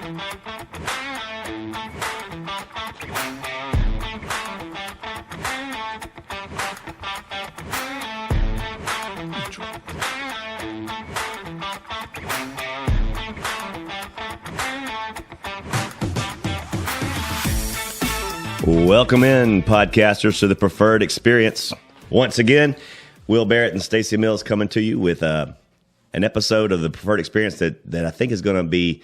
Welcome in, podcasters, to the Preferred Experience. Once again, Will Barrett and Stacy Mills coming to you with an episode of the Preferred Experience that I think is going to be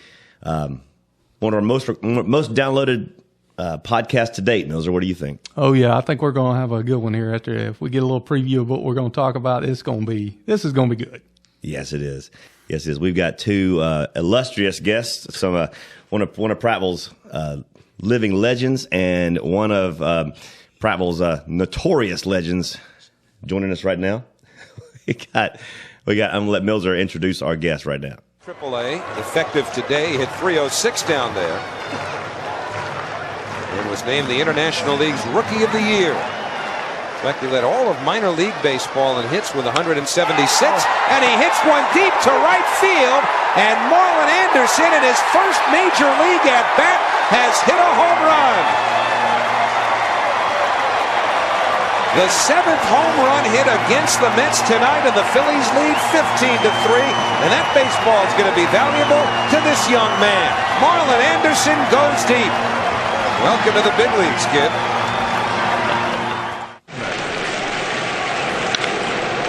one of our most downloaded podcasts to date. Millzer, what do you think? Oh yeah, I think we're going to have a good one here. After if we get a little preview of what we're going to talk about, this is going to be good. Yes, it is. Yes, it is. We've got two illustrious guests. Some one of Prattville's living legends and one of Prattville's notorious legends joining us right now. we got. I'm gonna let Millzer introduce our guest right now. AAA, effective today, hit .306 down there, and was named the International League's Rookie of the Year. In fact, he led all of minor league baseball in hits with 176, and he hits one deep to right field. And Marlon Anderson, in his first major league at bat, has hit a home run. The 7th home run hit against the Mets tonight, and the Phillies lead 15-3. And that baseball is going to be valuable to this young man. Marlon Anderson goes deep. Welcome to the big leagues, kid.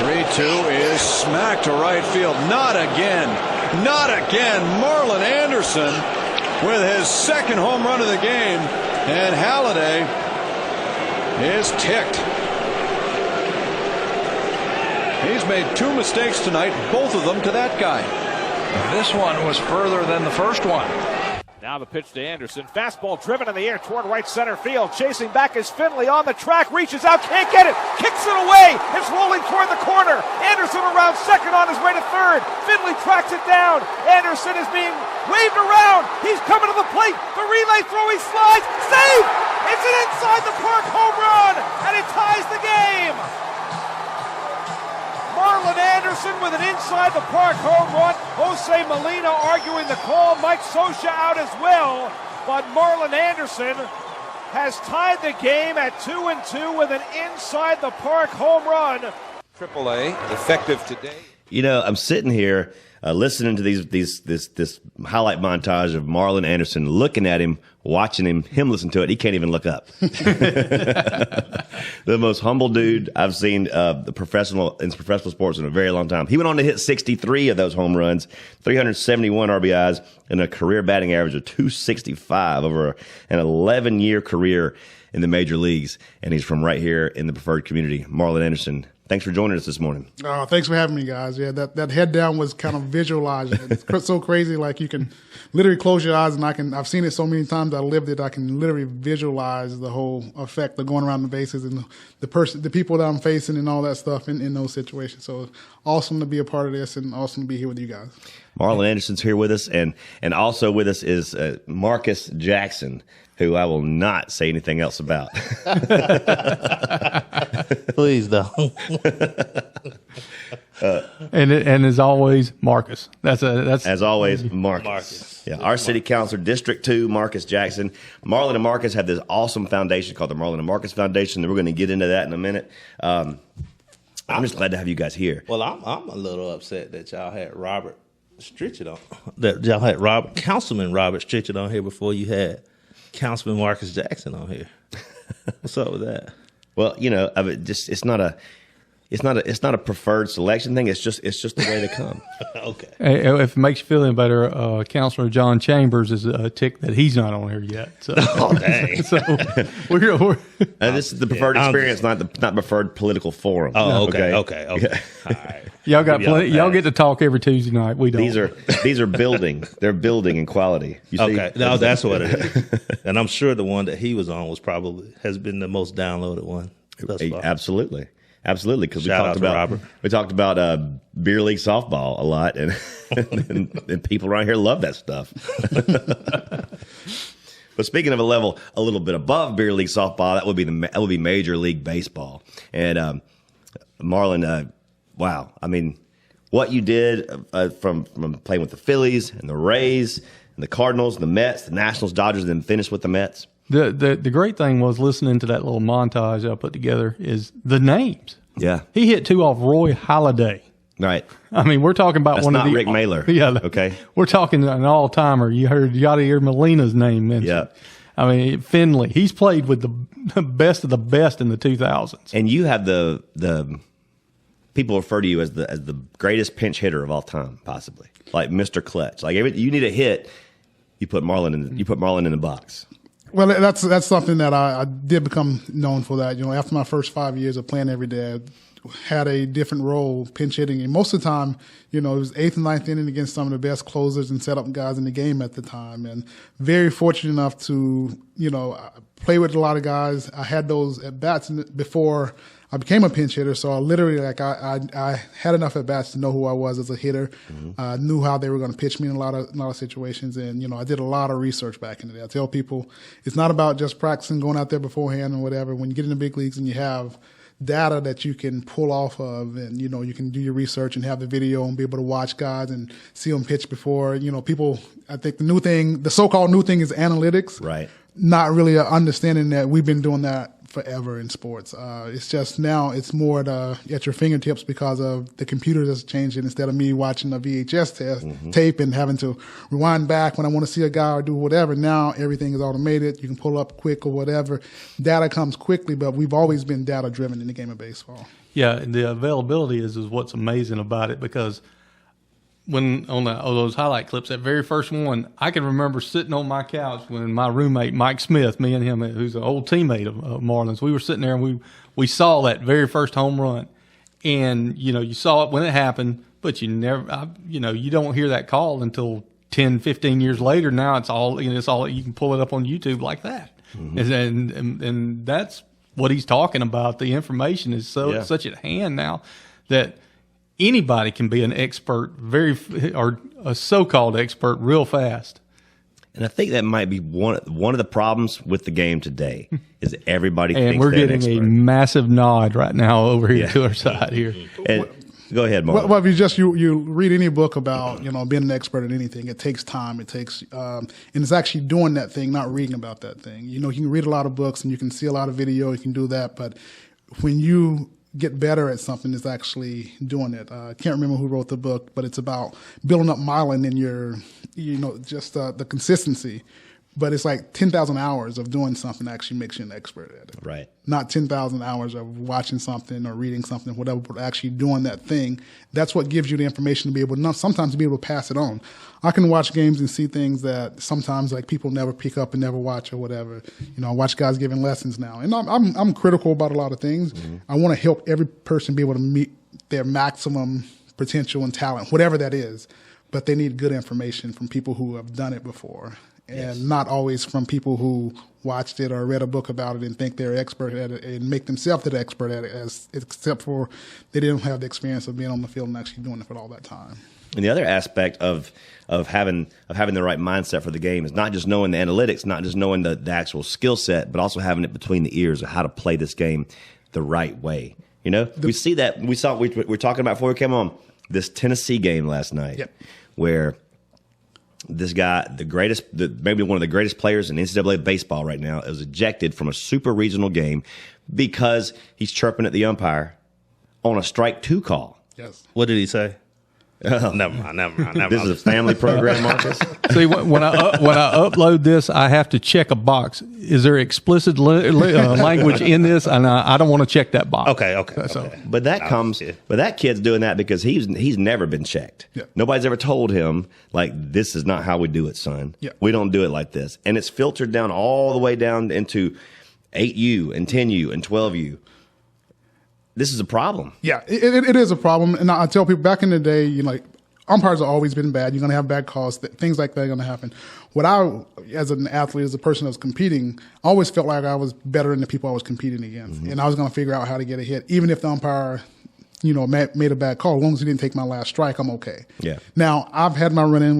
3-2 is smacked to right field. Not again. Not again. Marlon Anderson with his second home run of the game. And Halliday is ticked. He's made two mistakes tonight, both of them to that guy. This one was further than the first one. Now the pitch to Anderson. Fastball driven in the air toward right center field. Chasing back is Finley on the track. Reaches out, can't get it. Kicks it away. It's rolling toward the corner. Anderson around second on his way to third. Finley tracks it down. Anderson is being waved around. He's coming to the plate. The relay throw, he slides. Save! It's an inside the park home run, and it ties the game. Marlon Anderson with an inside-the-park home run. Jose Molina arguing the call. Mike Scioscia out as well. But Marlon Anderson has tied the game at 2-2 with an inside-the-park home run. AAA, effective today. You know, I'm sitting here listening to this highlight montage of Marlon Anderson, looking at him, watching him listen to it. He can't even look up. The most humble dude I've seen in professional sports in a very long time. He went on to hit 63 of those home runs, 371 RBIs, and a career batting average of 265 over an 11-year career in the major leagues. And he's from right here in the Preferred community. Marlon Anderson, thanks for joining us this morning. Thanks for having me, guys. Yeah, that head down was kind of visualizing. It's so crazy. Like you can literally close your eyes, and I've seen it so many times. I lived it. I can literally visualize the whole effect of going around the bases and the people that I'm facing and all that stuff in those situations. So awesome to be a part of this, and awesome to be here with you guys. Marlon Anderson's here with us, and also with us is Marcus Jackson, who I will not say anything else about. Please don't. And as always, Marcus. That's as always, Marcus. Yeah, our city councilor, District 2, Marcus Jackson. Marlon and Marcus have this awesome foundation called the Marlon and Marcus Foundation, and we're going to get into that in a minute. I'm just glad to have you guys here. Well, I'm a little upset that y'all had Robert Stritchett on. That y'all had Councilman Robert Stritchett on here before you had Councilman Marcus Jackson on here. What's up with that? Well, you know, it's not a preferred selection thing. It's just the way they come. Okay. If it makes you feel any better, Councilor John Chambers is a tick that he's not on here yet. So, oh dang! So we're this is the Preferred Experience, not the preferred political forum. Oh, okay. All right. Y'all got plenty. Y'all get to talk every Tuesday night. We don't. These are building. They're building in quality. You see? Okay. No, that's what it is. And I'm sure the one that he was on has been the most downloaded one thus far. Absolutely, because we talked about beer league softball a lot, and people around here love that stuff. But speaking of a level a little bit above beer league softball, that would be Major League Baseball. And Marlon, wow, I mean, what you did from playing with the Phillies and the Rays, and the Cardinals, the Mets, the Nationals, Dodgers, and then finished with the Mets. The great thing was listening to that little montage I put together is the names. Yeah. He hit 2 off Roy Halladay. Right. I mean, we're talking about That's one not of the Rick Mailer. Yeah. Okay. We're talking an all-timer. You heard Yadier Molina's name mentioned. Yeah. I mean, Finley. He's played with the best of the best in the 2000s. And you have the people refer to you as the greatest pinch hitter of all time, possibly, like Mr. Clutch. Like you need a hit, you put Marlon in the box. Well, that's something that I did become known for. That after my first 5 years of playing every day, I had a different role pinch hitting, and most of the time, it was 8th and 9th inning against some of the best closers and setup guys in the game at the time, and very fortunate enough to play with a lot of guys. I had those at bats before I became a pinch hitter, so I literally I had enough at bats to know who I was as a hitter. Knew how they were going to pitch me in a lot of situations, and I did a lot of research back in the day. I tell people it's not about just practicing, going out there beforehand and whatever. When you get in the big leagues and you have data that you can pull off of, and you can do your research and have the video and be able to watch guys and see them pitch before. People, I think the so-called new thing is analytics. Right. Not really understanding that we've been doing that forever in sports. It's just now it's more at your fingertips because of the computer that's changing. Instead of me watching a VHS tape and having to rewind back when I want to see a guy or do whatever, now everything is automated. You can pull up quick or whatever. Data comes quickly, but we've always been data driven in the game of baseball. Yeah, the availability is what's amazing about it, because when on those highlight clips, that very first one, I can remember sitting on my couch when my roommate Mike Smith, me and him, who's an old teammate of Marlon's, we were sitting there and we saw that very first home run, and you saw it when it happened, but you never, you don't hear that call until 10, 15 years later. Now it's all you can pull it up on YouTube like that, and that's what he's talking about. The information is such at hand now that anybody can be an expert, or a so-called expert, real fast. And I think that might be one of the problems with the game today is that everybody thinks and we're they're getting an expert. a massive nod right now over here to our side here. And, go ahead, Marlon. Well, if you read any book about being an expert at anything, it takes time. It takes and it's actually doing that thing, not reading about that thing. You can read a lot of books and you can see a lot of video. You can do that, but when you get better at something, is actually doing it. I can't remember who wrote the book, but it's about building up myelin in your, just the consistency. But it's like 10,000 hours of doing something actually makes you an expert at it. Right. Not 10,000 hours of watching something or reading something, whatever, but actually doing that thing. That's what gives you the information to be able to, sometimes to be able to pass it on. I can watch games and see things that sometimes like people never pick up and never watch or whatever. I watch guys giving lessons now. And I'm critical about a lot of things. I want to help every person be able to meet their maximum potential and talent, whatever that is. But they need good information from people who have done it before. And not always from people who watched it or read a book about it and think they're expert at it and make themselves the expert at it, except for they didn't have the experience of being on the field and actually doing it for all that time. And the other aspect of having the right mindset for the game is not just knowing the analytics, not just knowing the actual skill set, but also having it between the ears of how to play this game the right way. We see that we were talking about before we came on this Tennessee game last night, where this guy, maybe one of the greatest players in NCAA baseball right now, is ejected from a super regional game because he's chirping at the umpire on a strike 2 call. Yes. What did he say? Never mind. This is a family program, Marcus. See, when I upload this, I have to check a box. Is there explicit language in this? And I don't want to check that box. Okay. So, But that kid's doing that because he's never been checked. Yeah. Nobody's ever told him, like, this is not how we do it, son. Yeah. We don't do it like this. And it's filtered down all the way down into 8U and 10U and 12U. This is a problem. Yeah, it is a problem. And I tell people back in the day, umpires have always been bad. You're going to have bad calls. Things like that are going to happen. What as an athlete, as a person that was competing, I always felt like I was better than the people I was competing against. And I was going to figure out how to get a hit. Even if the umpire, made a bad call, as long as he didn't take my last strike, I'm okay. Yeah. Now, I've had my run in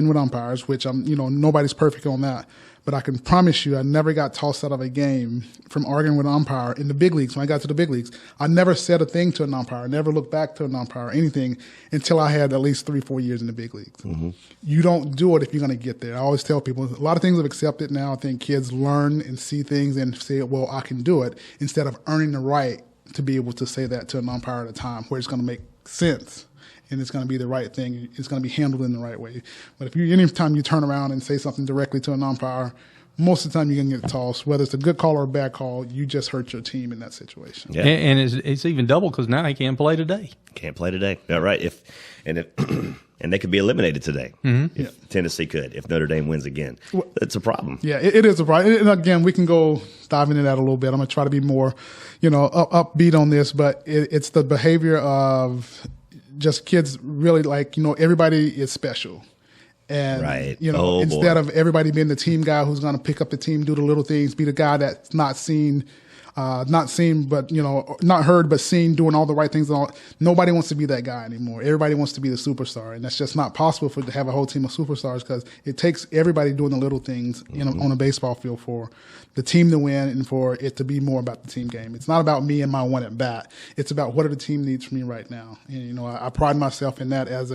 with umpires, which I'm, nobody's perfect on that. But I can promise you, I never got tossed out of a game from arguing with an umpire in the big leagues. When I got to the big leagues, I never said a thing to an umpire. I never looked back to an umpire or anything until I had at least 3-4 years in the big leagues. Mm-hmm. You don't do it if you're going to get there. I always tell people, a lot of things I've accepted now. I think kids learn and see things and say, well, I can do it, instead of earning the right to be able to say that to an umpire at a time where it's going to make sense. And it's going to be the right thing. It's going to be handled in the right way. But if anytime you turn around and say something directly to an umpire, most of the time you're going to get tossed. Whether it's a good call or a bad call, you just hurt your team in that situation. Yeah. And it's even double because now he can't play today. Can't play today. Yeah, right. And they could be eliminated today. Mm-hmm. If Tennessee could. If Notre Dame wins again, it's a problem. Yeah, it is a problem. And again, we can go dive into that a little bit. I'm going to try to be more, upbeat on this, but it's the behavior of just kids really everybody is special. And, right. Instead of everybody being the team guy who's going to pick up the team, do the little things, be the guy that's not heard, but seen, doing all the right things. Nobody wants to be that guy anymore. Everybody wants to be the superstar. And that's just not possible to have a whole team of superstars, because it takes everybody doing the little things on a baseball field for the team to win and for it to be more about the team game. It's not about me and my one at bat. It's about what do the team needs from me right now. And, I pride myself in that as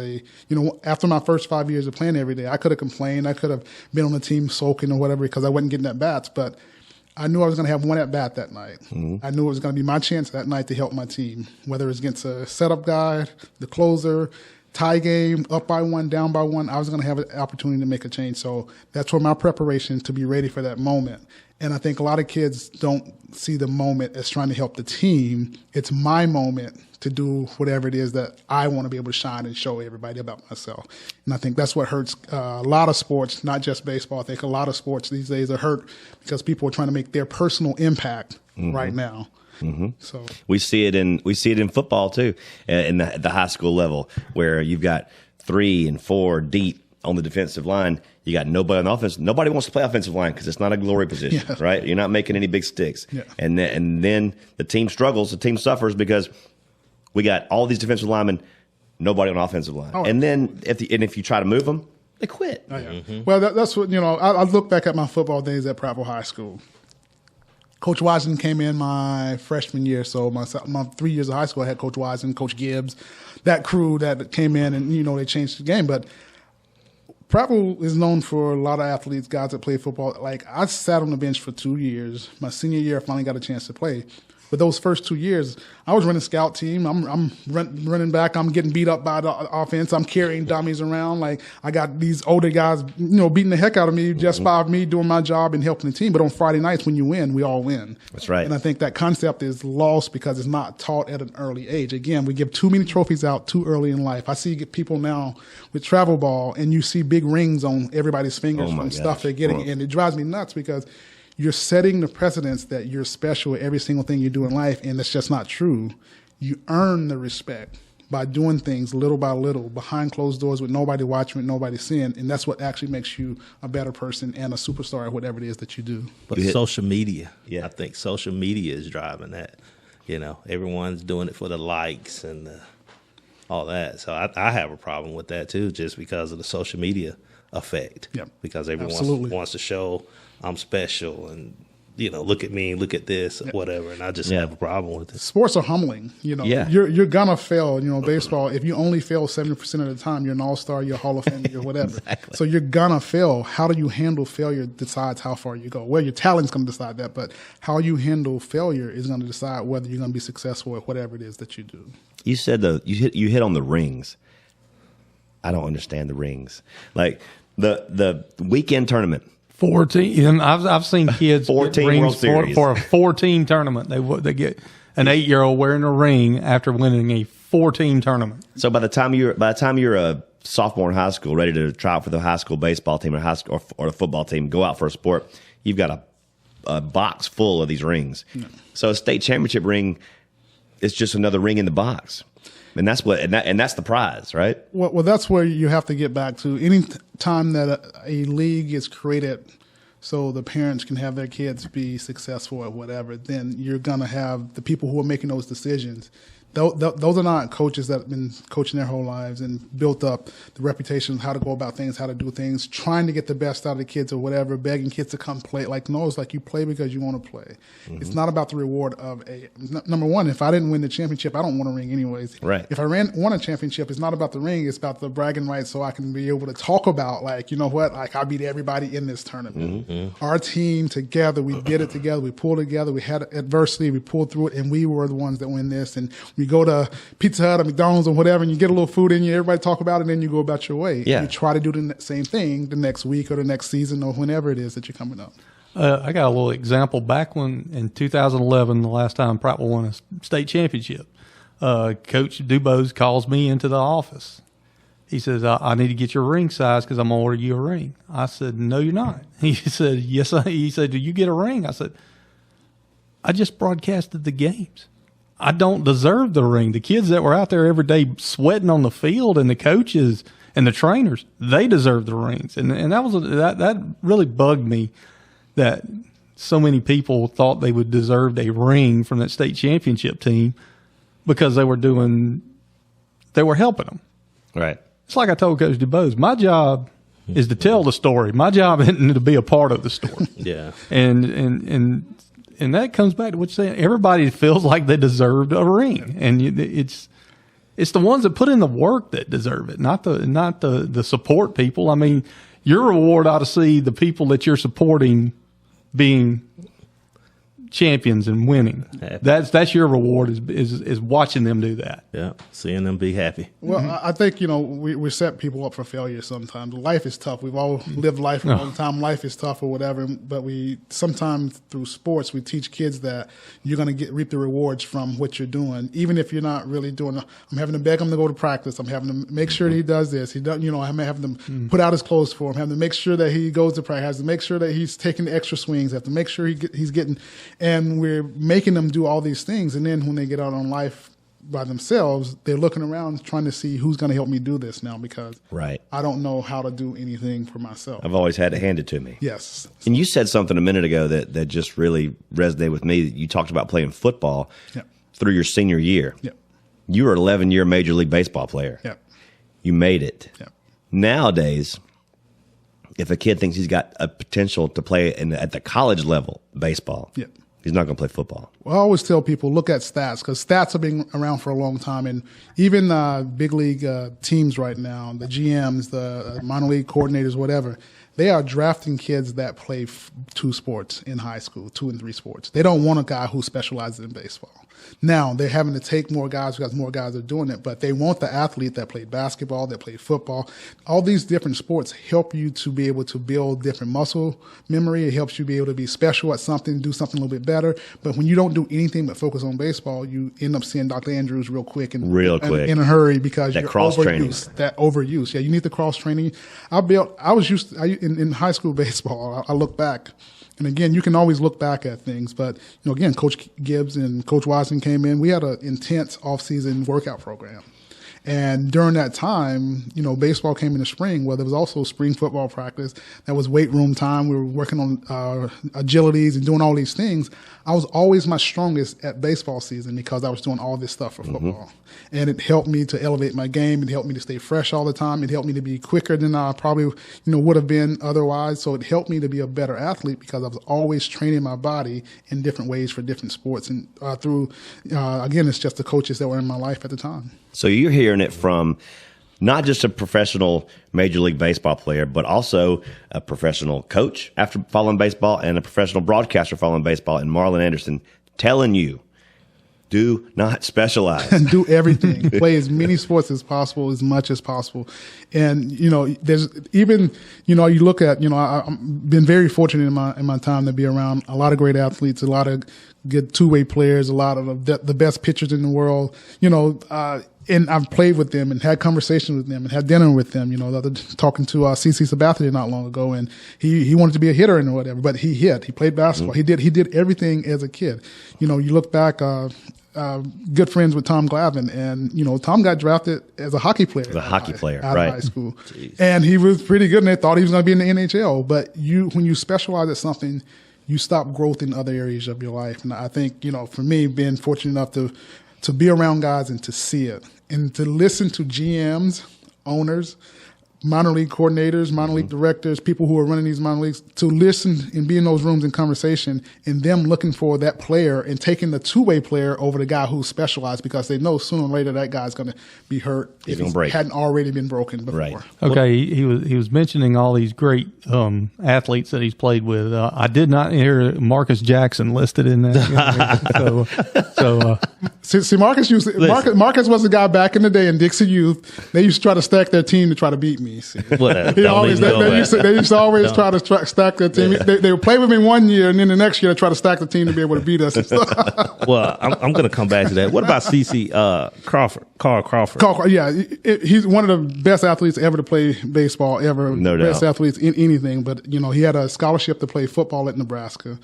after my first 5 years of playing every day, I could have complained. I could have been on the team sulking or whatever because I wasn't getting at bats, but I knew I was going to have one at bat that night. Mm-hmm. I knew it was going to be my chance that night to help my team, whether it's against a setup guy, the closer, tie game, up by one, down by one. I was going to have an opportunity to make a change. So that's where my preparation to be ready for that moment. And I think a lot of kids don't see the moment as trying to help the team. It's my moment to do whatever it is that I want to be able to shine and show everybody about myself. And I think that's what hurts a lot of sports, not just baseball. I think a lot of sports these days are hurt because people are trying to make their personal impact right now. Mm-hmm. So we see it in football too, in the high school level, where you've got 3 and 4 deep on the defensive line. You got nobody on the offense. Nobody wants to play offensive line because it's not a glory position, right? You're not making any big sticks. Yeah. And then the team struggles. The team suffers because we got all these defensive linemen, nobody on offensive line. Oh, and then if you try to move them, they quit. Oh, yeah. Mm-hmm. Well, that's what, I look back at my football days at Prattville High School. Coach Washington came in my freshman year, so my 3 years of high school, I had Coach Washington, Coach Gibbs, that crew that came in and, they changed the game. But Prattville is known for a lot of athletes, guys that play football. Like, I sat on the bench for 2 years. My senior year, I finally got a chance to play. But those first 2 years, I was running scout team. I'm running back. I'm getting beat up by the offense. I'm carrying dummies around. Like, I got these older guys, beating the heck out of me just by me doing my job and helping the team. But on Friday nights, when you win, we all win. That's right. And I think that concept is lost because it's not taught at an early age. Again, we give too many trophies out too early in life. I see people now with travel ball, and you see big rings on everybody's fingers from stuff they're getting. And it drives me nuts because you're setting the precedence that you're special at every single thing you do in life, and that's just not true. You earn the respect by doing things little by little, behind closed doors with nobody watching, with nobody seeing, and that's what actually makes you a better person and a superstar at whatever it is that you do. But social media, I think social media is driving that. Everyone's doing it for the likes and all that. So I have a problem with that too, just because of the social media effect. Yep. Because everyone wants to show I'm special and, look at me, look at this, whatever. And I just have a problem with it. Sports are humbling. You're going to fail. Baseball, if you only fail 70% of the time, you're an all-star, you're a Hall of Fame, you're whatever. Exactly. So you're going to fail. How do you handle failure decides how far you go. Well, your talent's going to decide that, but how you handle failure is going to decide whether you're going to be successful at whatever it is that you do. You said you hit on the rings. I don't understand the rings. Like the weekend tournament. 14, and I've seen kids 14 get rings World Series. for a 14 tournament. They get an 8-year-old wearing a ring after winning a 14 tournament. So by the time you're a sophomore in high school, ready to try out for the high school baseball team or the football team, go out for a sport, you've got a box full of these rings. No. So a state championship ring is just another ring in the box. And that's that's the prize, right? Well, that's where you have to get back to. Any time that a league is created so the parents can have their kids be successful at whatever, then you're going to have the people who are making those decisions those are not coaches that have been coaching their whole lives and built up the reputation of how to go about things, how to do things, trying to get the best out of the kids or whatever, begging kids to come play. Like, no, it's like you play because you want to play. Mm-hmm. It's not about the reward of number one, if I didn't win the championship, I don't want a ring anyways. Right. If I won a championship, it's not about the ring, it's about the bragging rights so I can be able to talk about, like, you know what, like I beat everybody in this tournament. Mm-hmm. Our team together, we did it together, we pulled together, we had adversity, we pulled through it, and we were the ones that win this. And we go to Pizza Hut or McDonald's or whatever, and you get a little food in you, everybody talk about it, and then you go about your way. Yeah. You try to do the same thing the next week or the next season or whenever it is that you're coming up. I got a little example. Back when in 2011, the last time Prattville won a state championship, Coach Dubose calls me into the office. He says, I need to get your ring size because I'm going to order you a ring. I said, no, you're not. He said, yes. He said, do you get a ring? I said, I just broadcasted the games. I don't deserve the ring. The kids that were out there every day sweating on the field and the coaches and the trainers, they deserve the rings. And that really bugged me that so many people thought they would deserve a ring from that state championship team because they were helping them. Right. It's like I told Coach DuBose, my job is to tell the story. My job isn't to be a part of the story. Yeah. And that comes back to what you're saying. Everybody feels like they deserved a ring, and it's the ones that put in the work that deserve it, not the support people. I mean, your reward ought to see the people that you're supporting being champions and winning. Happy. That's your reward is watching them do that. Yeah, seeing them be happy. Well, I think, we set people up for failure sometimes. Life is tough. We've all lived life for a long time. Life is tough or whatever, but we sometimes through sports we teach kids that you're going to reap the rewards from what you're doing, even if you're not really doing. I'm having to beg him to go to practice. I'm having to make sure that he does this. He does. I'm having to put out his clothes for him. Having to make sure that he goes to practice. Have to make sure that he's taking the extra swings. Have to make sure he's getting. And we're making them do all these things, and then when they get out on life by themselves, they're looking around trying to see who's going to help me do this now because I don't know how to do anything for myself. I've always had it handed to me. Yes. And you said something a minute ago that just really resonated with me. You talked about playing football through your senior year. Yep. You were an 11-year Major League Baseball player. Yep. You made it. Yep. Nowadays, if a kid thinks he's got a potential to play at the college level baseball, he's not going to play football. Well, I always tell people, look at stats, because stats have been around for a long time. And even big league teams right now, the GMs, the minor league coordinators, whatever, they are drafting kids that play two sports in high school, 2 and 3 sports. They don't want a guy who specializes in baseball. Now, they're having to take more guys because more guys are doing it, but they want the athlete that played basketball, that played football. All these different sports help you to be able to build different muscle memory. It helps you be able to be special at something, do something a little bit better. But when you don't do anything but focus on baseball, you end up seeing Dr. Andrews real quick and in a hurry because that you're overuse. That overuse. Yeah, you need the cross training. In high school baseball, I look back. And again, you can always look back at things, but again, Coach Gibbs and Coach Watson came in. We had an intense off-season workout program, and during that time, baseball came in the spring. Well, there was also spring football practice. That was weight room time. We were working on agilities and doing all these things. I was always my strongest at baseball season because I was doing all this stuff for football, and it helped me to elevate my game. It helped me to stay fresh all the time. It helped me to be quicker than I probably would have been otherwise. So it helped me to be a better athlete because I was always training my body in different ways for different sports. And again, it's just the coaches that were in my life at the time. So you're hearing it from not just a professional Major League Baseball player, but also a professional coach after following baseball and a professional broadcaster following baseball, and Marlon Anderson telling you, do not specialize. And do everything. Play as many sports as possible, as much as possible. And, there's even, you look at, I've been very fortunate in my time to be around a lot of great athletes, a lot of good two-way players, a lot of the best pitchers in the world, and I've played with them and had conversations with them and had dinner with them. Talking to CC Sabathia not long ago, and he wanted to be a hitter and whatever, but he hit. He played basketball. He did everything as a kid. You look back. Good friends with Tom Glavine, and Tom got drafted as a hockey player. As a hockey player, out right? Of high school, and he was pretty good. And they thought he was going to be in the NHL. But when you specialize at something, you stop growth in other areas of your life. And I think for me, being fortunate enough to to be around guys and to see it and to listen to GMs, owners, minor league coordinators, minor league directors, people who are running these minor leagues, to listen and be in those rooms in conversation and them looking for that player and taking the two-way player over the guy who's specialized because they know sooner or later that guy's going to be hurt if he hadn't already been broken before. Right. Okay, he was mentioning all these great athletes that he's played with. I did not hear Marcus Jackson listed in that. See, Marcus was the guy back in the day in Dixie Youth. They used to try to stack their team to try to beat me. They used to always try to stack their team. They would play with me one year, and then the next year they try to stack the team to be able to beat us. Well, I'm going to come back to that. What about CC Crawford? Carl Crawford. Yeah, he's one of the best athletes ever to play baseball ever. No doubt. Best athletes in anything. But he had a scholarship to play football at Nebraska.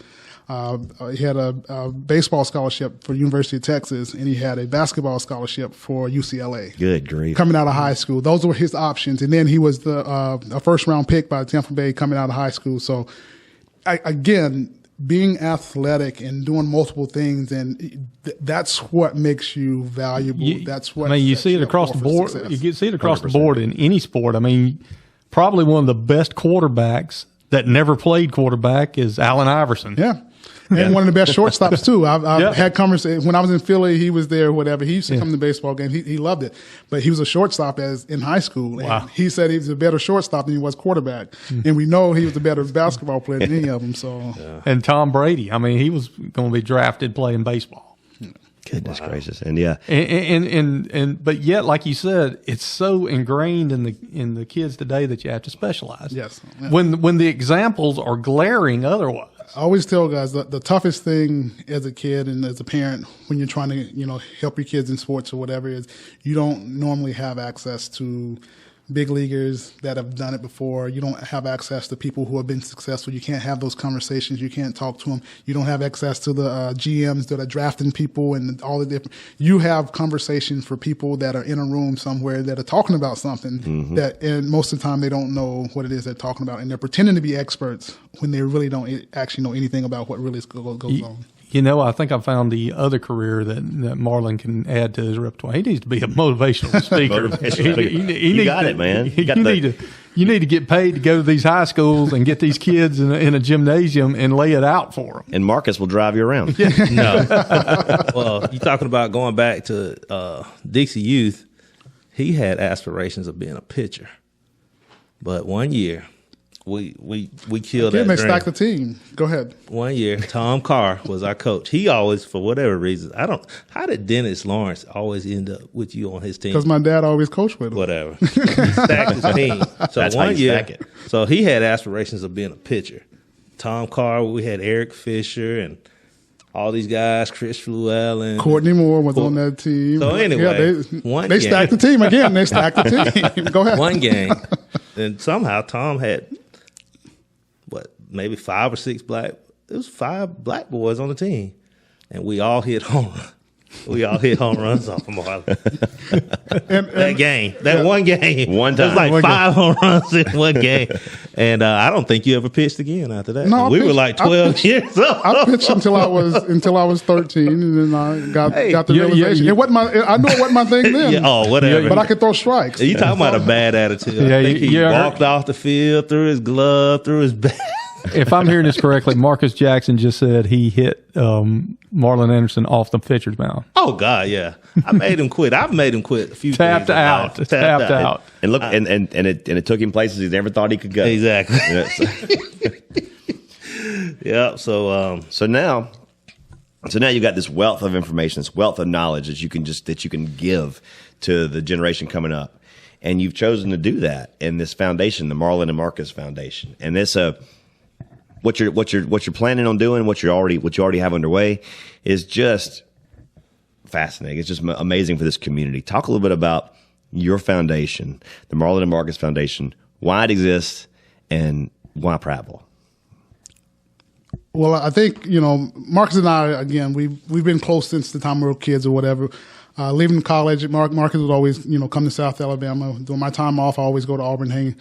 He had a baseball scholarship for University of Texas, and he had a basketball scholarship for UCLA. Good grief. Coming out of high school. Those were his options. And then he was a first-round pick by Tampa Bay coming out of high school. So, again, being athletic and doing multiple things, and that's what makes you valuable. That's what you see it across the board. You can see it across 100%. The board in any sport. I mean, probably one of the best quarterbacks that never played quarterback is Allen Iverson. Yeah. And one of the best shortstops too. I've had conversations when I was in Philly. He was there, whatever. He used to come to baseball games. He loved it, but he was a shortstop in high school. Wow. And he said he was a better shortstop than he was quarterback, and we know he was a better basketball player than any of them. So, and Tom Brady. I mean, he was going to be drafted playing baseball. Goodness gracious, and but yet, like you said, it's so ingrained in the kids today that you have to specialize. Yes. Yeah. When the examples are glaring otherwise. I always tell guys the toughest thing as a kid and as a parent when you're trying to help your kids in sports or whatever is you don't normally have access to big leaguers that have done it before. You don't have access to people who have been successful. You can't have those conversations. You can't talk to them. You don't have access to the GMs that are drafting people and all the different. You have conversations for people that are in a room somewhere that are talking about something that, and most of the time they don't know what it is they're talking about, and they're pretending to be experts when they really don't actually know anything about what really goes on. I think I found the other career that Marlon can add to his repertoire. He needs to be a motivational speaker. You got it, man. You need to get paid to go to these high schools and get these kids in a gymnasium and lay it out for them. And Marcus will drive you around. No. Well, you're talking about going back to Dixie Youth. He had aspirations of being a pitcher. But one year, we killed that dream. They stacked the team. Go ahead. One year, Tom Carr was our coach. He always, for whatever reason, how did Dennis Lawrence always end up with you on his team? Because my dad always coached with him. Whatever. He stacked his team. So that's one how you year, stack it. So he had aspirations of being a pitcher. Tom Carr, we had Eric Fisher and all these guys, Chris Llewellyn. Courtney Moore was on that team. So anyway, they stacked the team again. They stacked the team. Go ahead. One game. And somehow Tom had maybe 5 or 6 black black boys on the team, and we all hit home runs off of Marlon. One game, one time, it was like 5 home runs in one game, and I don't think you ever pitched again after that. No, we were like 12 years old. I pitched until I was 13, and then I got the realization. I knew it wasn't my thing then. Whatever. But I could throw strikes. You talking about a bad attitude? I think he walked off the field, threw his glove, through his bat. If I'm hearing this correctly, Marcus Jackson just said he hit Marlon Anderson off the pitcher's mound. Oh God, yeah! I made him quit. I've made him quit a few times. Tapped out. And look, and it took him places he never thought he could go. Exactly. Yeah. So now you got this wealth of information, this wealth of knowledge that you can give to the generation coming up, and you've chosen to do that in this foundation, the Marlon and Marcus Foundation, and it's what you're planning on doing, what you already have underway, is just fascinating. It's just amazing for this community. Talk a little bit about your foundation, the Marlon and Marcus Foundation, why it exists, and why Prattville. Well, I think Marcus and I, again, we've been close since the time we were kids or whatever. Leaving college, Marcus would always come to South Alabama. During my time off, I always go to Auburn, hang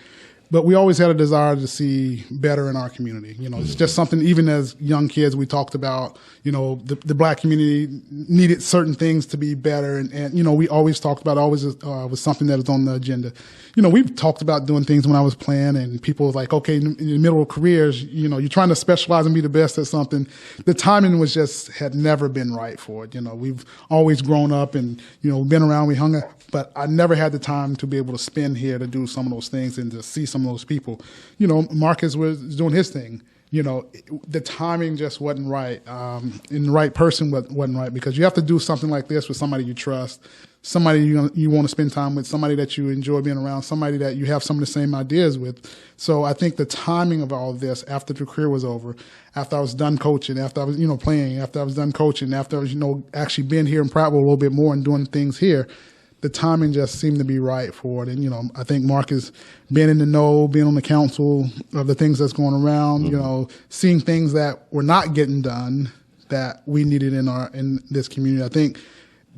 But we always had a desire to see better in our community. You know, it's just something, even as young kids, we talked about, you know, the black community needed certain things to be better. And you know, we always talked about, was something that was on the agenda. You know, we've talked about doing things when I was playing, and people were like, okay, in the middle of careers, you know, you're trying to specialize and be the best at something. The timing had never been right for it. You know, we've always grown up and, you know, been around, we hung out, but I never had the time to be able to spend here to do some of those things and to see some of those people. You know, Marcus was doing his thing. You know, the timing just wasn't right. And the right person wasn't right, because you have to do something like this with somebody you trust, somebody you want to spend time with, somebody that you enjoy being around, somebody that you have some of the same ideas with. So I think the timing of all of this, after the career was over, after I was done coaching, after I was, you know, playing, after I was done coaching, after I was, you know, actually being here in Prattville a little bit more and doing things here, the timing just seemed to be right for it. And, you know, I think Marcus being in the know, being on the council of the things that's going around, you know, seeing things that were not getting done that we needed in this community. I think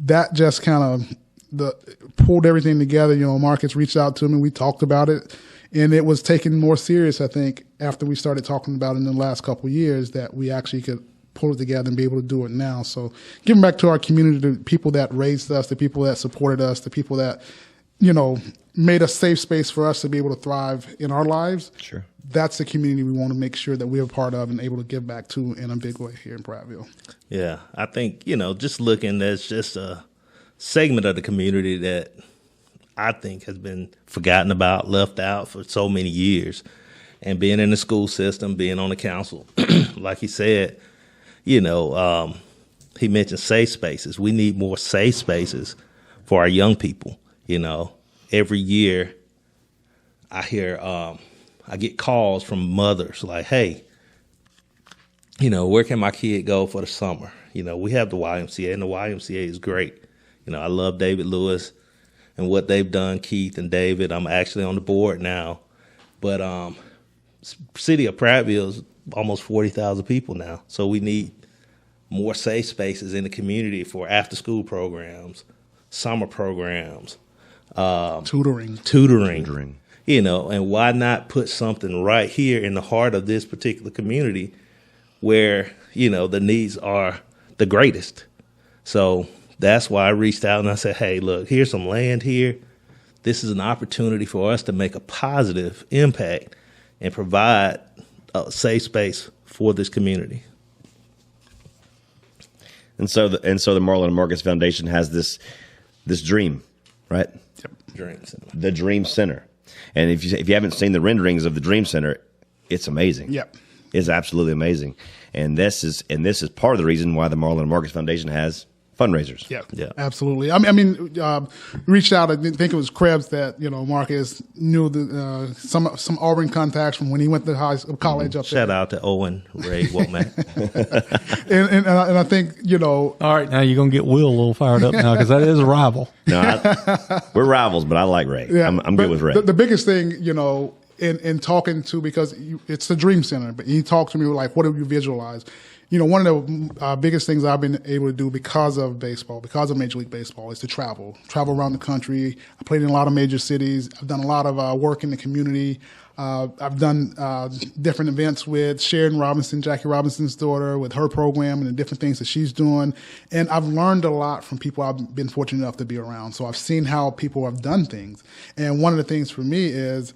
that just kind of pulled everything together. You know, Marcus reached out to me, we talked about it, and it was taken more serious, I think, after we started talking about it in the last couple of years, that we actually could pull it together and be able to do it now. So giving back to our community, the people that raised us, the people that supported us, the people that, you know, made a safe space for us to be able to thrive in our lives. Sure. That's the community we want to make sure that we're a part of and able to give back to in a big way here in Prattville. Yeah, I think, you know, just looking, there's just a segment of the community that I think has been forgotten about, left out for so many years. And being in the school system, being on the council, like he said, you know, he mentioned safe spaces. We need more safe spaces for our young people. You know, every year I hear, I get calls from mothers like, hey, you know, where can my kid go for the summer? You know, we have the YMCA, and the YMCA is great. You know, I love David Lewis and what they've done, Keith and David. I'm actually on the board now. But city of Prattville is almost 40,000 people now. So we need more safe spaces in the community for after-school programs, summer programs, Tutoring. You know, and why not put something right here in the heart of this particular community where, you know, the needs are the greatest. So that's why I reached out and I said, hey, look, here's some land here. This is an opportunity for us to make a positive impact and provide a safe space for this community. And so the Marlon and Marcus Foundation has this dream, right? Yep. Dream Center. The Dream Center. And if you haven't seen the renderings of the Dream Center, it's amazing. Yep. It's absolutely amazing. And this is part of the reason why the Marlon and Marcus Foundation has fundraisers. Yeah, absolutely. I mean, reached out. I think it was Krebs that, you know, Marcus knew some Auburn contacts from when he went to college up there. Shout out to Owen Ray Womack. and I think, you know. All right, now you're gonna get Will a little fired up now, because that is a rival. No, we're rivals, but I like Ray. Yeah, I'm good with Ray. The biggest thing, you know, in talking to, because it's the Dream Center, but he talked to me like, what do you visualize? You know, one of the biggest things I've been able to do because of baseball, because of Major League Baseball, is to travel around the country. I played in a lot of major cities. I've done a lot of work in the community. I've done different events with Sharon Robinson, Jackie Robinson's daughter, with her program and the different things that she's doing. And I've learned a lot from people I've been fortunate enough to be around. So I've seen how people have done things. And one of the things for me is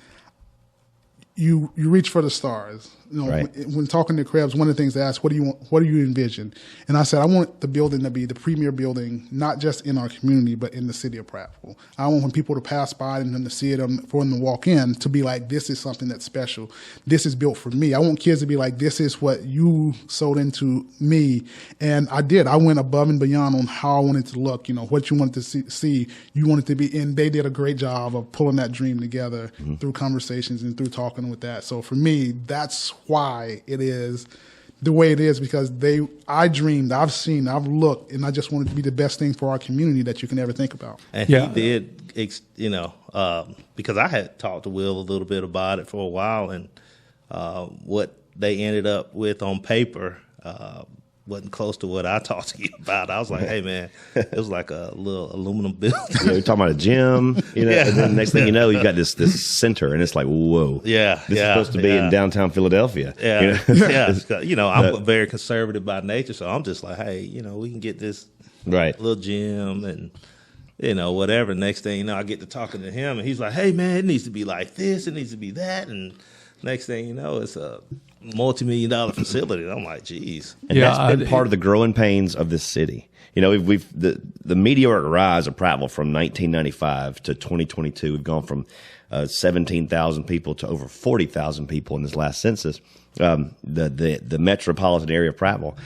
you reach for the stars. You know, right. When talking to Krebs, one of the things they asked, what do you envision? And I said, I want the building to be the premier building, not just in our community, but in the city of Prattville. I want people to pass by and then to see it, for them to walk in, to be like, this is something that's special. This is built for me. I want kids to be like, this is what you sold into me. And I did. I went above and beyond on how I wanted to look, you know, what you wanted to see, you wanted to be. And they did a great job of pulling that dream together through conversations and through talking with that. So for me, that's why it is the way it is, because I dreamed, I've seen, I've looked, and I just wanted to be the best thing for our community that you can ever think about. And he did, you know, because I had talked to Will a little bit about it for a while, and what they ended up with on paper, wasn't close to what I talked to you about. I was like, hey, man, it was like a little aluminum building. You're talking about a gym, and then the next thing you know, you got this center, and it's like, whoa. Yeah. This is supposed to be in downtown Philadelphia. Yeah. I'm very conservative by nature, so I'm just like, hey, we can get this little gym and, whatever. Next thing you know, I get to talking to him, and he's like, hey, man, it needs to be like this, it needs to be that, and next thing you know, it's a multi-million-dollar facility. And I'm like, geez. And that's been part of the growing pains of this city. We've the meteoric rise of Prattville from 1995 to 2022. We've gone from 17,000 people to over 40,000 people in this last census. The metropolitan area of Prattville.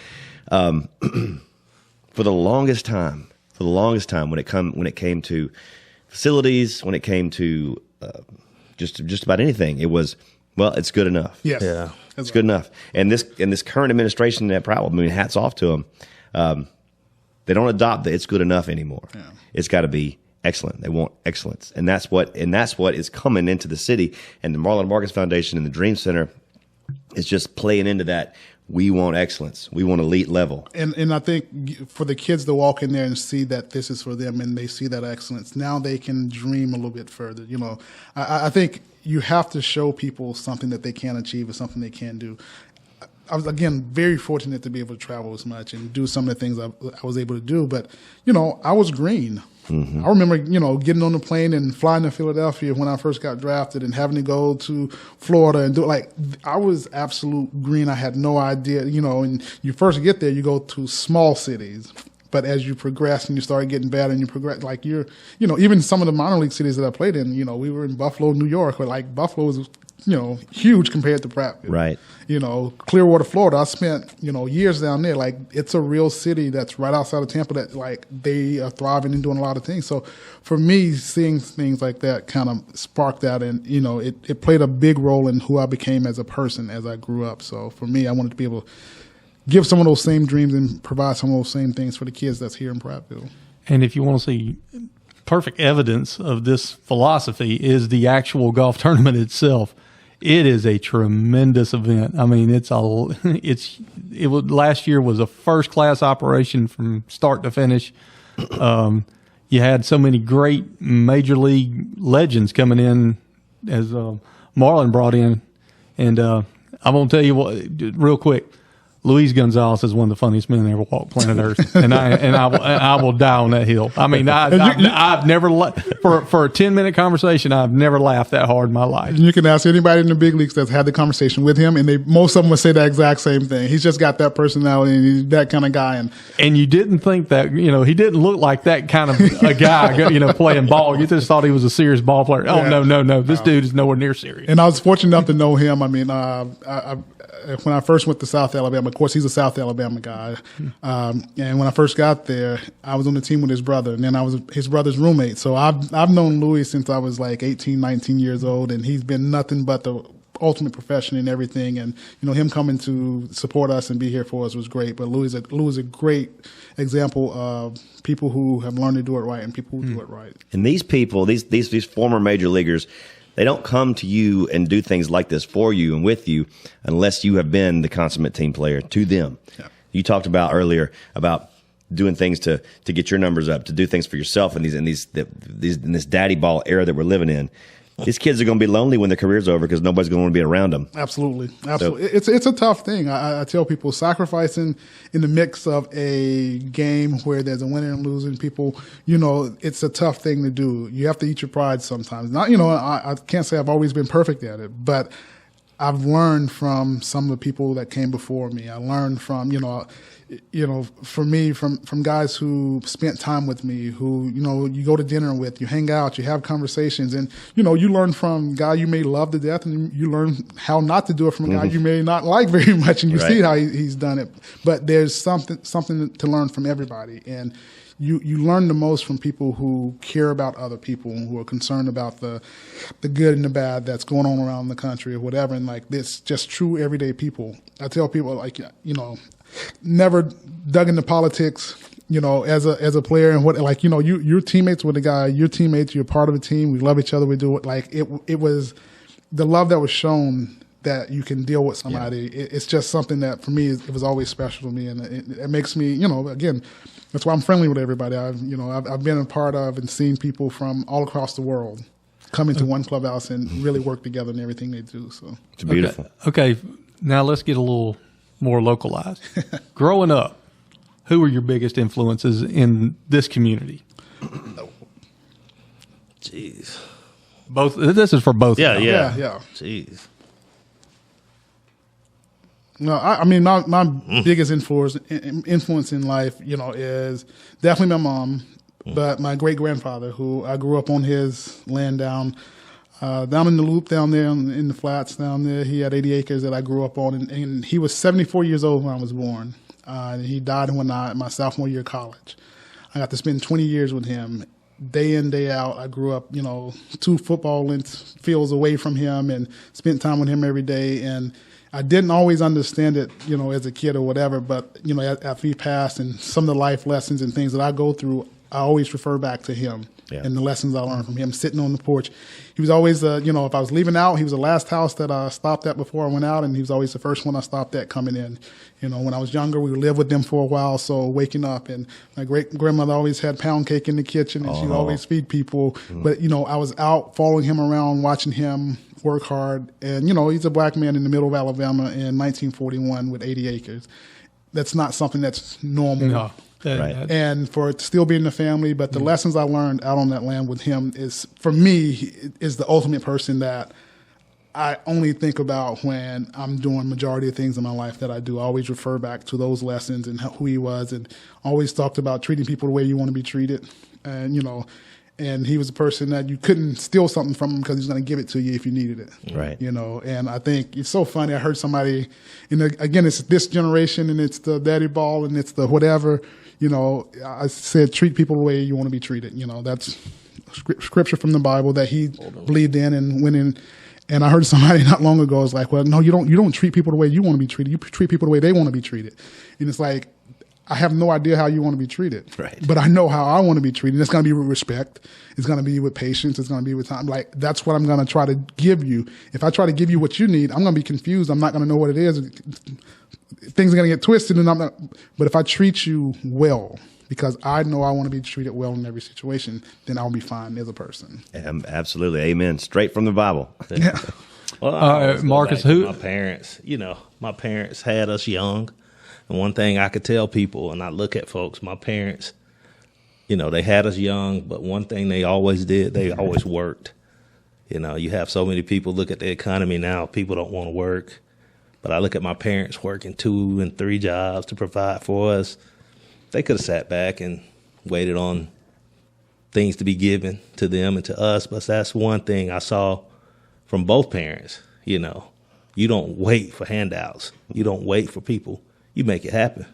For the longest time, when it came to facilities, when it came to just about anything, it was, well, it's good enough. Yes. Yeah. It's good enough. And this current administration at Prattville, hats off to them. They don't adopt the "it's good enough" anymore. Yeah. It's got to be excellent. They want excellence, and that's what is coming into the city. And the Marlon Marcus Foundation and the Dream Center is just playing into that. We want excellence. We want elite level. And I think for the kids to walk in there and see that this is for them, and they see that excellence, now they can dream a little bit further. I think you have to show people something that they can achieve or something they can do. I was, again, very fortunate to be able to travel as much and do some of the things I was able to do. But, I was green. Mm-hmm. I remember, getting on the plane and flying to Philadelphia when I first got drafted and having to go to Florida and do it. Like, I was absolute green. I had no idea, and you first get there, you go to small cities. But as you progress and you start getting better and you progress, like even some of the minor league cities that I played in, we were in Buffalo, New York, but like Buffalo was, huge compared to Prattville. Right. Clearwater, Florida, I spent, years down there. Like, it's a real city that's right outside of Tampa that, like, they are thriving and doing a lot of things. So for me, seeing things like that kind of sparked that, and, it played a big role in who I became as a person as I grew up. So for me, I wanted to be able to give some of those same dreams and provide some of those same things for the kids that's here in Prattville. And if you want to see perfect evidence of this philosophy is the actual golf tournament itself. It is a tremendous event. Last year was a first class operation from start to finish. You had so many great major league legends coming in as Marlon brought in. And I'm going to tell you what, real quick, Luis Gonzalez is one of the funniest men that ever walked planet Earth, and I will die on that hill. I've never for a 10-minute conversation, I've never laughed that hard in my life. You can ask anybody in the big leagues that's had the conversation with him, and most of them would say the exact same thing. He's just got that personality, and he's that kind of guy. And you didn't think that he didn't look like that kind of a guy, playing ball. You just thought he was a serious ball player. Oh no, this dude is nowhere near serious. And I was fortunate enough to know him. When I first went to South Alabama, of course, he's a South Alabama guy. And when I first got there, I was on the team with his brother, and then I was his brother's roommate. So I've known Louis since I was like 18, 19 years old, and he's been nothing but the ultimate professional in everything. And, him coming to support us and be here for us was great. But Louis is a great example of people who have learned to do it right and people who do it right. And these people, these former major leaguers, they don't come to you and do things like this for you and with you unless you have been the consummate team player to them. Yeah. You talked about earlier about doing things to get your numbers up, to do things for yourself in this daddy ball era that we're living in. These kids are going to be lonely when their career's over because nobody's going to want to be around them. Absolutely. So, it's a tough thing. I tell people, sacrificing in the mix of a game where there's a winner and losing, people, it's a tough thing to do. You have to eat your pride sometimes. Not, I can't say I've always been perfect at it, but I've learned from some of the people that came before me. I learned from, for me, from guys who spent time with me, who, you go to dinner with, you hang out, you have conversations, and, you learn from a guy you may love to death, and you learn how not to do it from a guy you may not like very much, and you see how he's done it. But there's something to learn from everybody. And you learn the most from people who care about other people and who are concerned about the good and the bad that's going on around the country or whatever. And like this, just true everyday people. I tell people, like, never dug into politics, as a player, and you're teammates with a guy, you're teammates, you're part of a team. We love each other. We do it. Like it was the love that was shown that you can deal with somebody. It's just something that for me, it was always special to me. And it makes me, again, that's why I'm friendly with everybody. I've been a part of and seen people from all across the world come into one clubhouse and really work together in everything they do. So it's beautiful. Okay. Now let's get a little more localized. Growing up, who were your biggest influences in this community? Jeez. Both. This is for both. Yeah. Jeez. Jeez. No, I mean my biggest influence in life, is definitely my mom, but my great grandfather, who I grew up on his land down in the loop down there in the flats down there. He had 80 acres that I grew up on, and he was 74 years old when I was born. And he died when my sophomore year of college. I got to spend 20 years with him. Day in, day out, I grew up, 2 football fields away from him and spent time with him every day. And I didn't always understand it, as a kid or whatever, but, after he passed and some of the life lessons and things that I go through, I always refer back to him and the lessons I learned from him sitting on the porch. He was always, if I was leaving out, he was the last house that I stopped at before I went out, and he was always the first one I stopped at coming in. When I was younger, we would live with them for a while, so waking up, and my great-grandmother always had pound cake in the kitchen, and she'd always feed people. Mm-hmm. But, I was out following him around, watching him work hard, and, he's a black man in the middle of Alabama in 1941 with 80 acres. That's not something that's normal. No. Right. And for it to still be in the family, but the lessons I learned out on that land with him is, for me, is the ultimate person that I only think about when I'm doing majority of things in my life that I do. I always refer back to those lessons and who he was, and always talked about treating people the way you want to be treated. And, and he was a person that you couldn't steal something from him because he was going to give it to you if you needed it. Right. And I think it's so funny. I heard somebody, again, it's this generation, and it's the daddy ball, and it's the whatever. I said, treat people the way you want to be treated. That's scripture from the Bible that he believed in and went in. And I heard somebody not long ago was like, well, no, you don't treat people the way you want to be treated. You treat people the way they want to be treated. And it's like, I have no idea how you want to be treated. Right. But I know how I want to be treated. It's going to be with respect. It's going to be with patience. It's going to be with time. Like, that's what I'm going to try to give you. If I try to give you what you need, I'm going to be confused. I'm not going to know what it is. Things are going to get twisted, and I'm not. But if I treat you well, because I know I want to be treated well in every situation, then I'll be fine as a person. Absolutely. Amen. Straight from the Bible. Yeah. Well, Marcus, my parents, my parents had us young. And one thing I could tell people, and I look at folks, my parents, they had us young, but one thing they always did, they always worked. You have so many people look at the economy now, people don't want to work. But I look at my parents working 2 and 3 jobs to provide for us. They could have sat back and waited on things to be given to them and to us. But that's one thing I saw from both parents. You don't wait for handouts. You don't wait for people. You make it happen.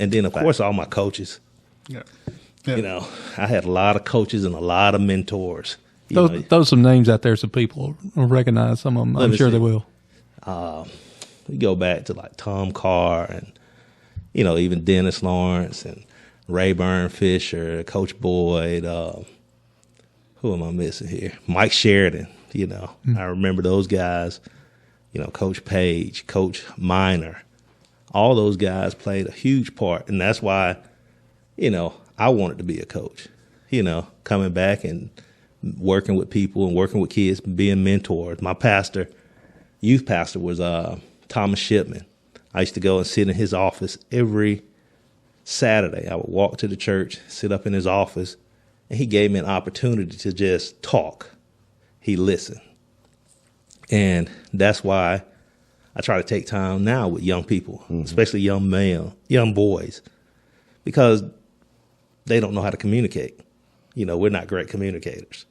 And then, of course, all my coaches. Yeah. I had a lot of coaches and a lot of mentors. Throw some names out there so people will recognize some of them. I'm sure they will. We go back to like Tom Carr and, even Dennis Lawrence and Rayburn Fisher, Coach Boyd. Who am I missing here? Mike Sheridan. I remember those guys. Coach Page, Coach Minor. All those guys played a huge part, and that's why, I wanted to be a coach. Coming back and working with people and working with kids, being mentors. My youth pastor was Thomas Shipman. I used to go and sit in his office every Saturday. I would walk to the church, sit up in his office, and he gave me an opportunity to just talk. He listened. And that's why I try to take time now with young people, especially young boys, because they don't know how to communicate. We're not great communicators.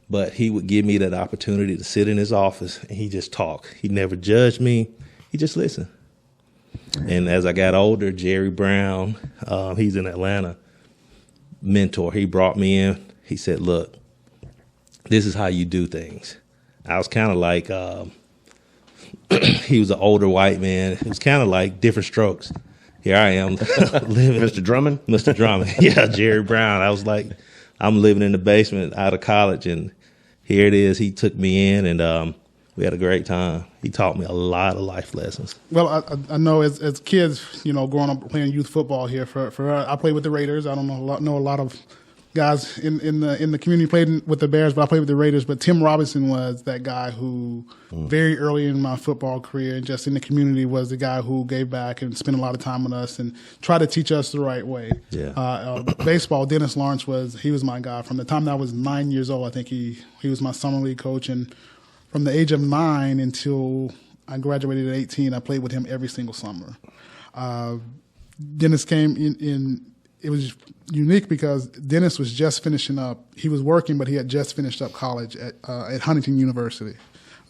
But he would give me that opportunity to sit in his office, and he just talk. He never judged me. He just listened. And as I got older, Jerry Brown, he's in Atlanta, mentor. He brought me in. He said, look, this is how you do things. I was kind of like, he was an older white man. It was kind of like different strokes. Here I am living. Mr. Drummond? Mr. Drummond. Yeah, Jerry Brown. I was like, I'm living in the basement out of college, and here it is. He took me in, and We had a great time. He taught me a lot of life lessons. Well, I know as kids, growing up playing youth football here, I played with the Raiders. I don't know a lot of guys in the community played with the Bears, but I played with the Raiders. But Tim Robinson was that guy who very early in my football career and just in the community was the guy who gave back and spent a lot of time with us and tried to teach us the right way. Yeah. Baseball, Dennis Lawrence was my guy. From the time that I was 9 years old, I think he was my summer league coach. And from the age of 9 until I graduated at 18, I played with him every single summer. Dennis came in. It was unique because Dennis was just finishing up. He was working, but he had just finished up college at Huntington University,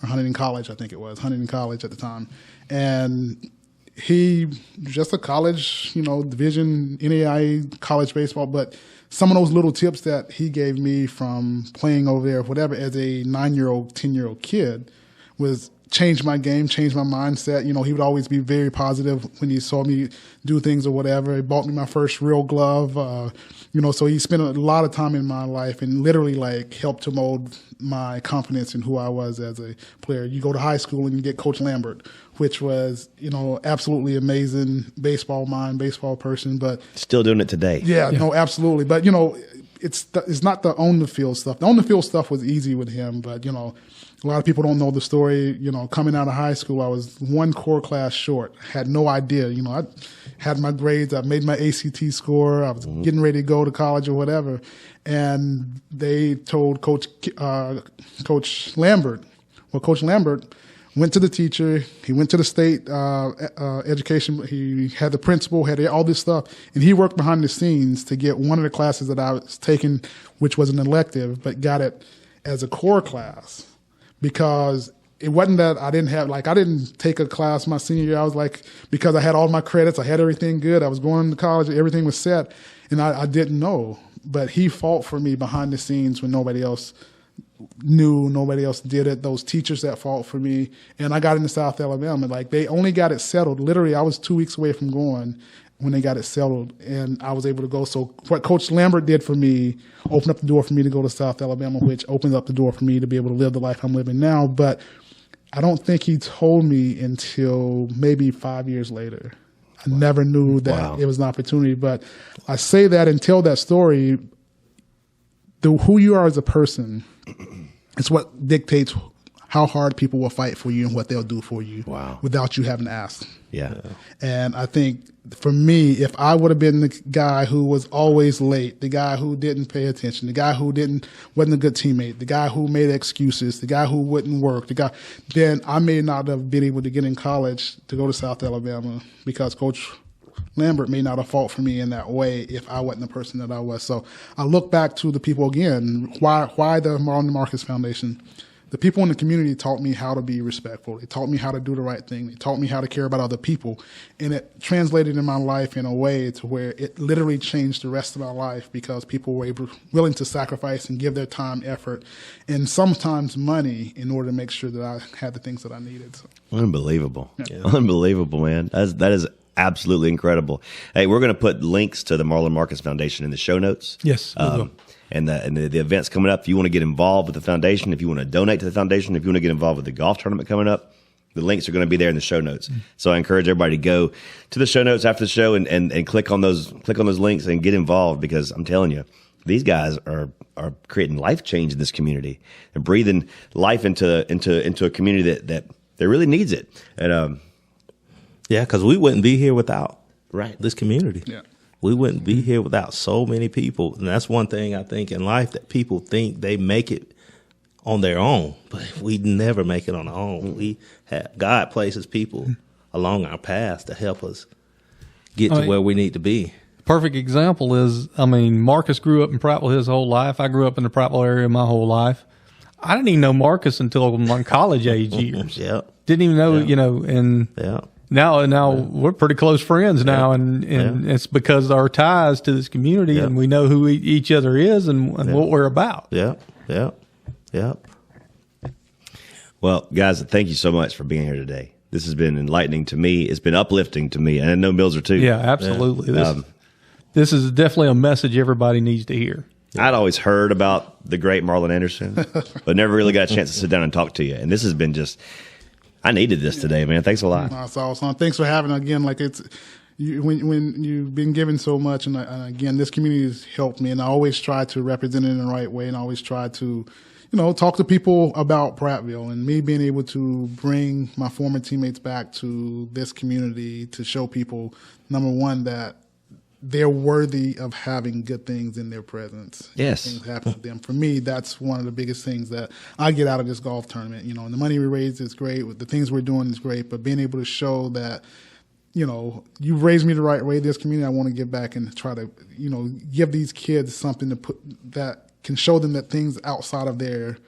or Huntington College, I think it was, Huntington College at the time. And he just a college, division, NAIA, college baseball. But some of those little tips that he gave me from playing over there, whatever, as a 9-year-old, 10-year-old kid, was changed my game, changed my mindset. He would always be very positive when he saw me do things or whatever. He bought me my first real glove, so he spent a lot of time in my life and literally helped to mold my confidence in who I was as a player. You go to high school and you get Coach Lambert, which was, absolutely amazing baseball mind, baseball person, but still doing it today. Yeah, no, absolutely. But, it's not the on the field stuff. The on the field stuff was easy with him, but, a lot of people don't know the story. Coming out of high school, I was one core class short. Had no idea. I had my grades. I made my ACT score. I was getting ready to go to college or whatever. And they told Coach Lambert. Well, Coach Lambert went to the teacher. He went to the state education. He had the principal, had all this stuff. And he worked behind the scenes to get one of the classes that I was taking, which was an elective, but got it as a core class. Because it wasn't that I didn't take a class my senior year. I was because I had all my credits, I had everything good. I was going to college, everything was set, and I didn't know. But he fought for me behind the scenes when nobody else knew, nobody else did it. Those teachers that fought for me, and I got into South Alabama. They only got it settled. Literally, I was 2 weeks away from going when they got it settled, and I was able to go. So what Coach Lambert did for me opened up the door for me to go to South Alabama, which opened up the door for me to be able to live the life I'm living now. But I don't think he told me until maybe 5 years later. I never knew that it was an opportunity. But I say that and tell that story. Who you are as a person is what dictates how hard people will fight for you and what they'll do for you without you having to ask. Yeah. And I think for me, if I would have been the guy who was always late, the guy who didn't pay attention, the guy who wasn't a good teammate, the guy who made excuses, the guy who wouldn't work, then I may not have been able to get in college to go to South Alabama because Coach Lambert may not have fought for me in that way if I wasn't the person that I was. So I look back to the people again. Why the Marlon DeMarcus Foundation? The people in the community taught me how to be respectful. They taught me how to do the right thing. They taught me how to care about other people. And it translated in my life in a way to where it literally changed the rest of my life because people were willing to sacrifice and give their time, effort, and sometimes money in order to make sure that I had the things that I needed. So. Unbelievable. Yeah. Unbelievable, man. That is absolutely incredible. Hey, we're going to put links to the Marlon DeMarcus Foundation in the show notes. Yes. And the event's coming up. If you want to get involved with the foundation, if you want to donate to the foundation, if you want to get involved with the golf tournament coming up, the links are going to be there in the show notes. So I encourage everybody to go to the show notes after the show and click on those links and get involved because I'm telling you, these guys are creating life change in this community. They're breathing life into a community that really needs it. And because we wouldn't be here without this community. Yeah. We wouldn't be here without so many people. And that's one thing I think in life that people think they make it on their own, but we never make it on our own. God places people along our paths to help us get to where we need to be. Perfect example is, Marcus grew up in Prattville his whole life. I grew up in the Prattville area my whole life. I didn't even know Marcus until my college age years. Didn't even know, and Now we're pretty close friends now, and it's because of our ties to this community, and we know who each other is and what we're about. Well, guys, thank you so much for being here today. This has been enlightening to me. It's been uplifting to me, and I know Millzer too. Yeah, absolutely. This is definitely a message everybody needs to hear. I'd always heard about the great Marlon Anderson, but never really got a chance to sit down and talk to you. And this has been just, I needed this today, man. Thanks a lot. That's awesome. Thanks for having it again. Like when you've been given so much, and again, this community has helped me, and I always try to represent it in the right way, and I always try to, talk to people about Prattville, and me being able to bring my former teammates back to this community to show people, number one, that they're worthy of having good things in their presence. Yes. Things happen to them. For me, that's one of the biggest things that I get out of this golf tournament. And the money we raise is great. The things we're doing is great. But being able to show that, you've raised me the right way, this community, I want to give back and try to, give these kids something to put that can show them that things outside of their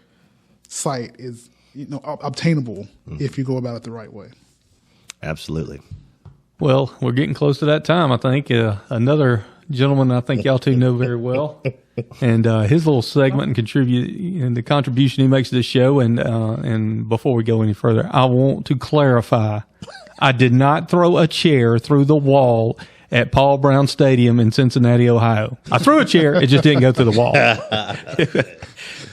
sight is, obtainable if you go about it the right way. Absolutely. Well, we're getting close to that time, I think. Another gentleman I think y'all two know very well, and his little segment and contribute and the contribution he makes to the show. And before we go any further, I want to clarify: I did not throw a chair through the wall at Paul Brown Stadium in Cincinnati, Ohio. I threw a chair; it just didn't go through the wall.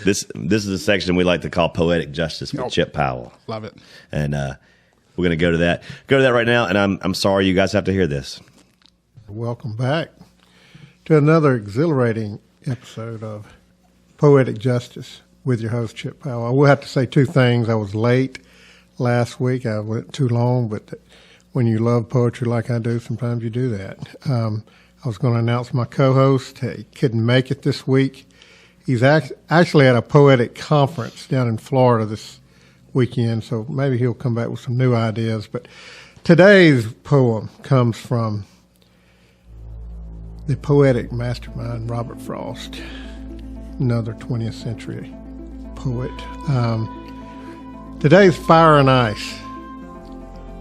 This is a section we like to call Poetic Justice with Chip Powell. Love it. And we're going to go to that. Go to that right now, and I'm sorry you guys have to hear this. Welcome back to another exhilarating episode of Poetic Justice with your host, Chip Powell. I will have to say two things. I was late last week. I went too long, but when you love poetry like I do, sometimes you do that. I was going to announce my co-host. He couldn't make it this week. He's actually at a poetic conference down in Florida this weekend, so maybe he'll come back with some new ideas. But today's poem comes from the poetic mastermind Robert Frost, another 20th century poet. Today's Fire and Ice.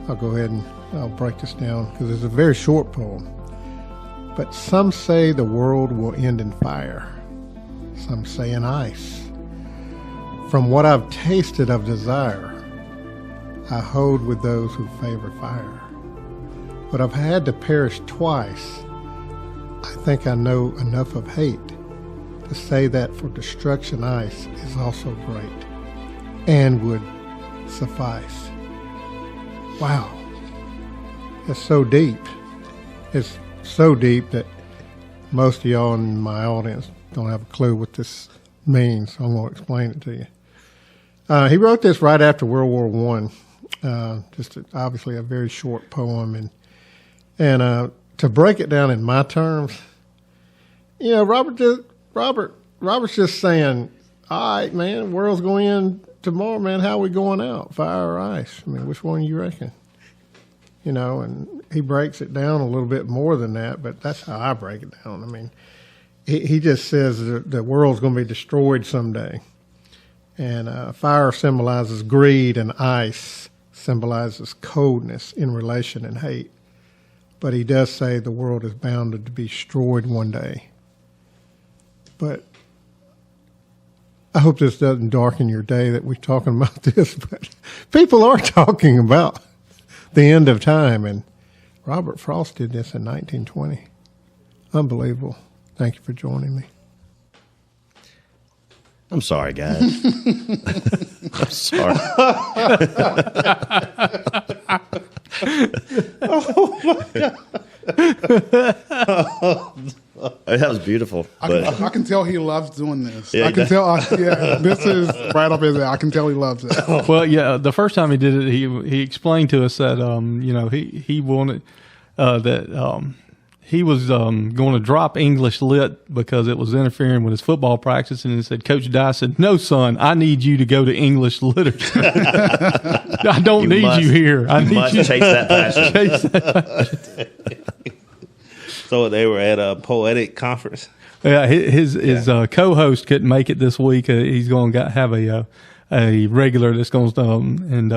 I'll go ahead and I'll break this down because it's a very short poem. But some say the world will end in fire. Some say in ice. From what I've tasted of desire, I hold with those who favor fire. But I've had to perish twice. I think I know enough of hate to say that for destruction ice is also great and would suffice. Wow. It's so deep. It's so deep that most of y'all in my audience don't have a clue what this means, so I'm going to explain it to you. He wrote this right after World War I, obviously a very short poem. And to break it down in my terms, Robert's just saying, all right, man, the world's going to end tomorrow, man. How are we going out, fire or ice? I mean, which one you reckon? And he breaks it down a little bit more than that, but that's how I break it down. I mean, he just says the world's going to be destroyed someday. And fire symbolizes greed, and ice symbolizes coldness in relation and hate. But he does say the world is bound to be destroyed one day. But I hope this doesn't darken your day that we're talking about this, but people are talking about the end of time, and Robert Frost did this in 1920. Unbelievable. Thank you for joining me. I'm sorry, guys. I'm sorry. Oh, my God. That was beautiful. I can tell he loves doing this. Yeah, I can tell. This is right up his alley. I can tell he loves it. Well, yeah, the first time he did it, he explained to us that he wanted that he was going to drop English lit because it was interfering with his football practice, and he said, Coach Dye said, "No, son, I need you to go to English literature. I don't need you here. I need you chase that passion." Chase that passion. So they were at a poetic conference. Yeah, his co-host couldn't make it this week. He's going to have a regular that's going to, and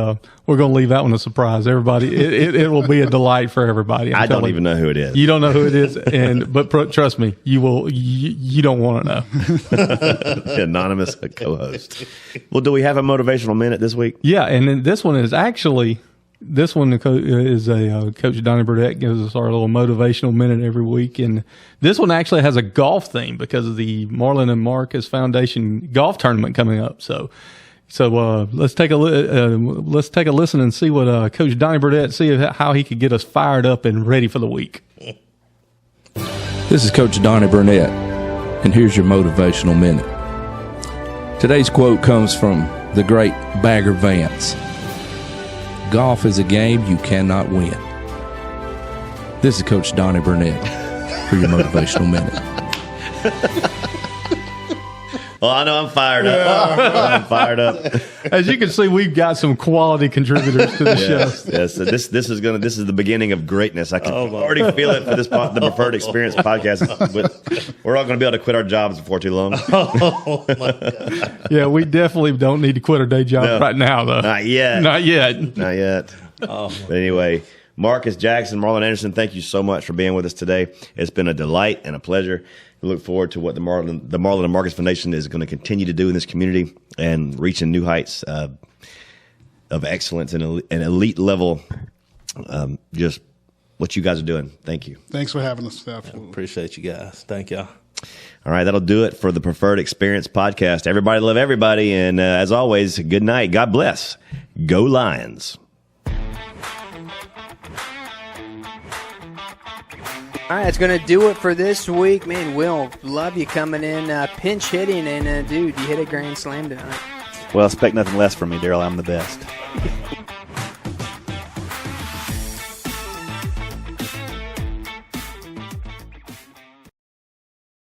we're going to leave that one a surprise. Everybody, it will be a delight for everybody. I don't even know who it is. You don't know who it is, but trust me, you will. You don't want to know. The anonymous co-host. Well, do we have a motivational minute this week? Yeah, and then this one is actually This one is Coach Donny Burnett gives us our little motivational minute every week, and this one actually has a golf theme because of the Marlon and Marcus Foundation golf tournament coming up. So let's take a listen and see what Coach Donny Burnett how he could get us fired up and ready for the week. This is Coach Donny Burnett, and here's your motivational minute. Today's quote comes from the great Bagger Vance. Golf is a game you cannot win. This is Coach Donny Burnett for your motivational minute. Well, I know I'm fired up. Yeah. I'm fired up. As you can see, we've got some quality contributors to the show. Yes. So this is the beginning of greatness. I can already feel it for the Preferred Experience podcast. But we're all going to be able to quit our jobs before too long. Oh my God. Yeah, we definitely don't need to quit our day job right now, though. Not yet. Not yet. Not yet. But anyway, Marcus Jackson, Marlon Anderson, thank you so much for being with us today. It's been a delight and a pleasure. We look forward to what the Marlon and Marcus Foundation is going to continue to do in this community and reaching new heights of excellence and an elite level. Just what you guys are doing. Thank you. Thanks for having us. Absolutely. Appreciate you guys. Thank y'all. All right, that'll do it for the Preferred Experience podcast. Everybody love everybody, and as always, good night. God bless. Go Lions. All right, that's going to do it for this week. Man, Will, love you coming in, pinch hitting, and dude, you hit a grand slam tonight. Well, expect nothing less from me, Daryl. I'm the best.